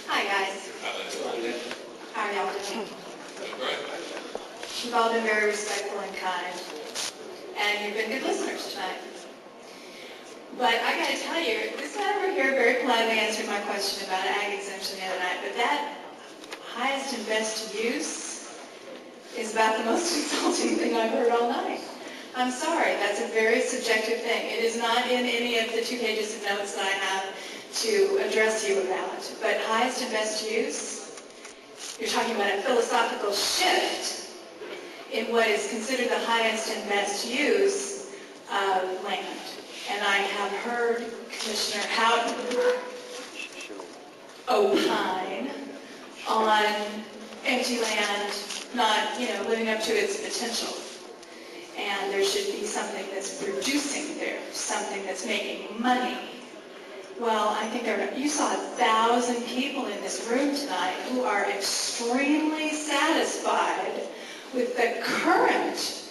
Hi guys. How are y'all doing? You've all been very respectful and kind, and you've been good listeners tonight. But I got to tell you, this guy over here very politely answered my question about ag exemption the other night, but that highest and best use is about the most insulting thing I've heard all night. I'm sorry, that's a very subjective thing. It is not in any of the 2 pages of notes that I have to address you about. But highest and best use, you're talking about a philosophical shift in what is considered the highest and best use of land. And I have heard Commissioner Houghton opine on empty land not, living up to its potential. And there should be something that's producing there, something that's making money. Well, I think you saw 1,000 people in this room tonight who are extremely satisfied with the current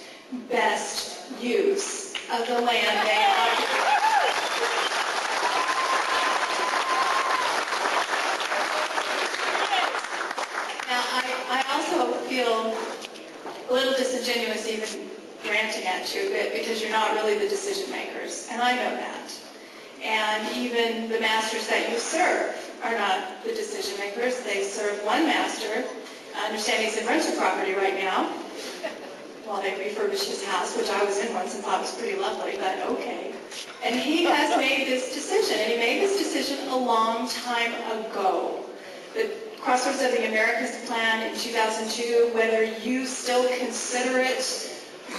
best use of the land they occupy. Now, I also feel a little disingenuous even ranting at you a bit because you're not really the decision makers, and I know that. And even the masters that you serve are not the decision makers. They serve one master. I understand he's in rental property right now while they refurbish his house, which I was in once and thought was pretty lovely, but okay. And he has made this decision, and he made this decision a long time ago. The Crossroads of the Americas plan in 2002, whether you still consider it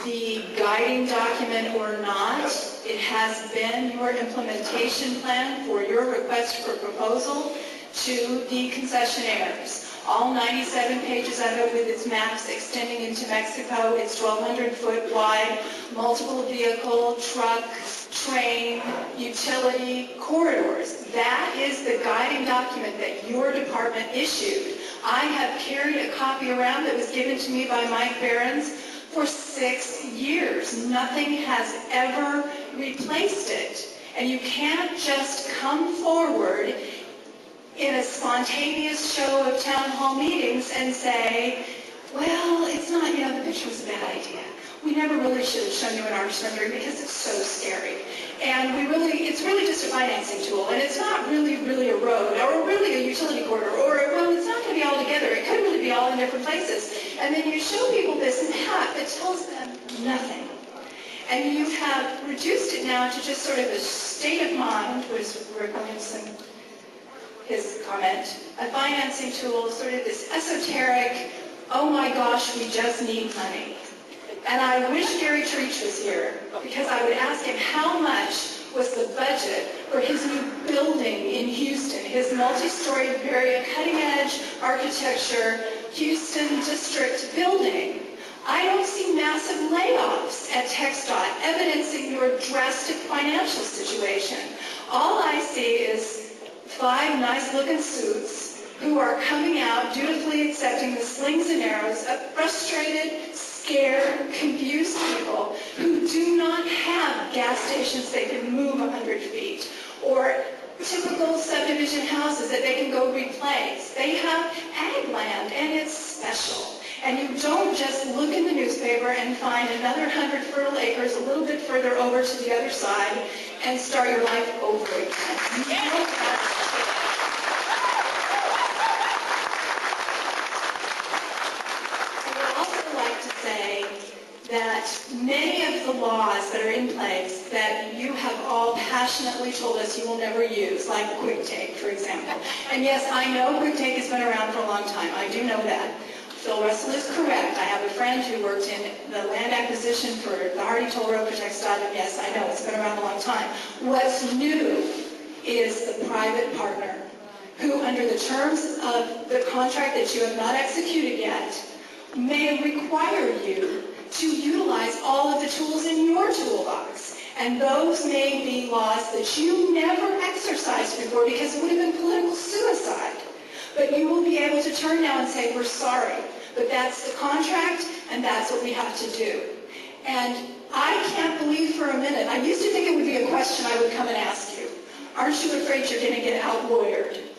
the guiding document or not, it has been your implementation plan for your request for proposal to the concessionaires. All 97 pages of it with its maps extending into Mexico. It's 1,200 foot wide, multiple vehicle, truck, train, utility corridors. That is the guiding document that your department issued. I have carried a copy around that was given to me by Mike Behrens for 6 years. Nothing has ever replaced it. And you can't just come forward in a spontaneous show of town hall meetings and say, well, it's not, the picture was a bad idea. We never really should have shown you an arch rendering because it's so scary. And it's really just a financing tool, and it's not really a road, or really a utility corridor, or, well, it's not going to be all together. It could really be all in different places. And then you show people this map that tells them nothing. And you have reduced it now to just sort of a state of mind, was Rick Williamson, his comment, a financing tool, sort of this esoteric, oh my gosh, we just need money. And I wish Gary Treach was here, because I would ask him how much was the budget for his new building in Houston, his multi-story, very cutting-edge architecture, Houston district building. I don't see massive layoffs at TXDOT evidencing your drastic financial situation. All I see is 5 nice-looking suits who are coming out dutifully accepting the slings and arrows of frustrated, scared, confused people who do not have gas stations they can move 100 feet or typical subdivision houses that they can go replace. They have ag land, and it's special. And you don't just look in the newspaper and find another 100 fertile acres a little bit further over to the other side and start your life over again. You know that. That many of the laws that are in place that you have all passionately told us you will never use, like quick take, for example. And yes, I know quick take has been around for a long time. I do know that. Phil Russell is correct. I have a friend who worked in the land acquisition for the Hardy Toll Road for TXDOT, and yes, I know it's been around a long time. What's new is the private partner who, under the terms of the contract that you have not executed yet, may require you to utilize all of the tools in your toolbox. And those may be laws that you never exercised before because it would have been political suicide. But you will be able to turn now and say, we're sorry, but that's the contract and that's what we have to do. And I can't believe for a minute, I used to think it would be a question I would come and ask you. Aren't you afraid you're going to get out-lawyered?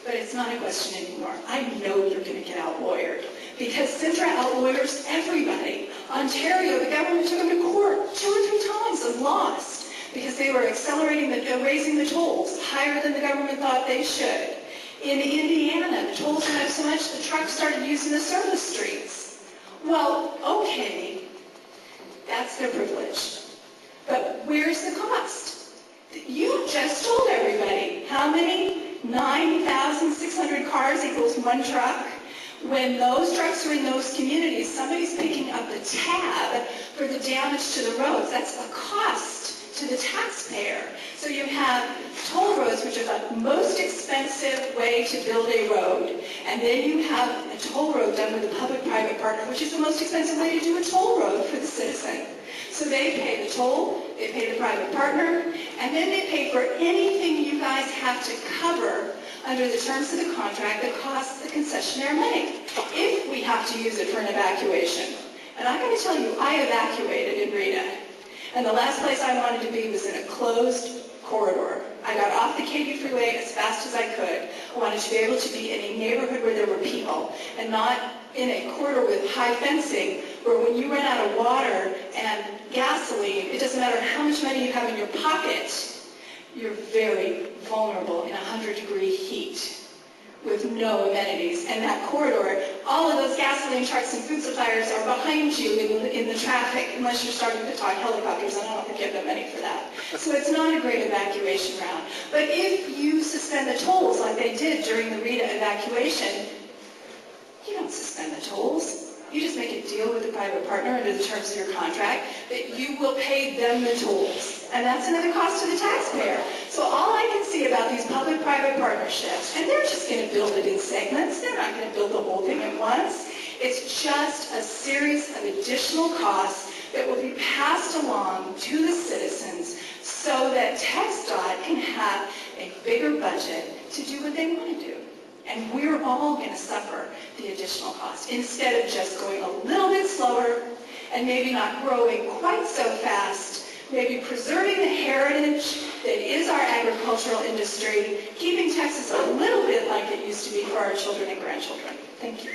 But it's not a question anymore. I know you're going to get out-lawyered because Sintra out-lawyers everybody. Ontario, the government took them to court 2 or 3 times and lost because they were raising the tolls higher than the government thought they should. In Indiana, the tolls went up so much the trucks started using the service streets. Well, okay, that's their privilege. But where's the cost? You just told everybody how many? 9,600 cars equals 1 truck. When those trucks are in those communities, somebody's picking up the tab for the damage to the roads. That's a cost to the taxpayer. So you have toll roads, which are the most expensive way to build a road. And then you have a toll road done with a public-private partner, which is the most expensive way to do a toll road for the citizen. So they pay the toll, they pay the private partner, and then they pay for anything you guys have to cover under the terms of the contract that costs the concessionaire money, if we have to use it for an evacuation. And I'm going to tell you, I evacuated in Rita. And the last place I wanted to be was in a closed corridor. I got off the Katy Freeway as fast as I could. I wanted to be able to be in a neighborhood where there were people and not in a corridor with high fencing where when you run out of water and gasoline, it doesn't matter how much money you have in your pocket, you're very vulnerable in 100-degree heat with no amenities. And that corridor, all of those gasoline trucks and food suppliers are behind you in the traffic, unless you're starting to talk helicopters, and I don't think you have the money for that. So it's not a great evacuation route. But if you suspend the tolls like they did during the Rita evacuation, you don't suspend the tolls. You just make a deal with the private partner under the terms of your contract that you will pay them the tolls. And that's another cost to the taxpayer. So all I can see about these public-private partnerships, and they're just going to build it in segments. They're not going to build the whole thing at once. It's just a series of additional costs that will be passed along to the citizens so that TXDOT can have a bigger budget to do what they want to do. And we're all going to suffer the additional cost instead of just going a little bit slower and maybe not growing quite so fast, maybe preserving the heritage that is our agricultural industry, keeping Texas a little bit like it used to be for our children and grandchildren. Thank you.